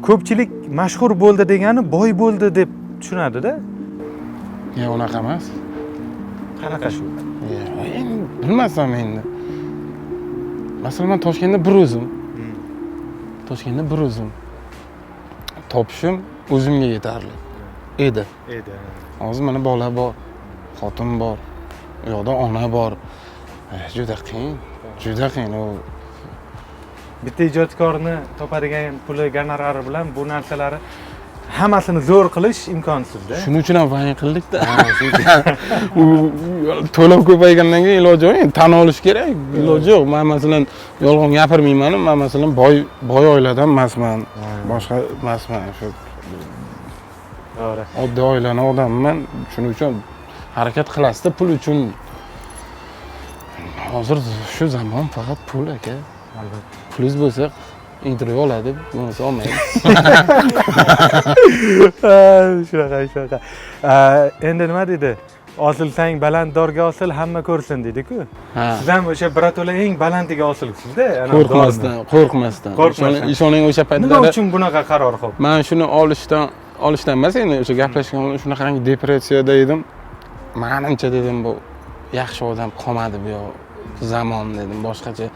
ko'pchilik mashhur bo'ldi degani boy bo'ldi deb tushunadi-da. Unaqa emas. Qanaqa shu? Endi bilmasam endi. Masalan, men Toshkentda bir o'zim. Toshkentda bir o'zim. Topishim o'zimga yetarli edi. Hozir mana bola bor, xotin bor, u yoqda ona bor. Juda qiyin, juda qiyin u. Bitta ijodkorni topadigan puli, gonorari bilan bu narsalari hammasini zo'r qilish imkonsiz-da. Shuning uchun ham va'yin qildik-da. U to'lov ko'paygandan keyin iloji yo'q, tan olish kerak. Iloji yo'q. Men masalan yolg'on gapirmayman, men masalan boy oiladan emasman. Boshqa emasman. Shu to'g'ri. Oddiy oilaning odamiman. Shuning uchun harakat qilasizda pul uchun. Hozir shu zamon faqat pul aka. Albatta. Pulingiz bo'lsa intervyu oladi, bo'lmasa olmaydi. Shunaqa. Endi nima dedi? Osilsang balanddorga osil, hamma ko'rsin dedi-ku. Siz ham o'sha birato'la eng balandiga osilibsiz-da. Qo'rqmasdan. Ishoning o'sha Nima paytlarda. uchun bunaqa qaror qilib? Men shuni olishdan emas, endi o'sha gaplashgan shunaqangi depressiyada edim. Menimcha dedim bu yaxshi odam qolmadi bu zamon dedim, boshqacha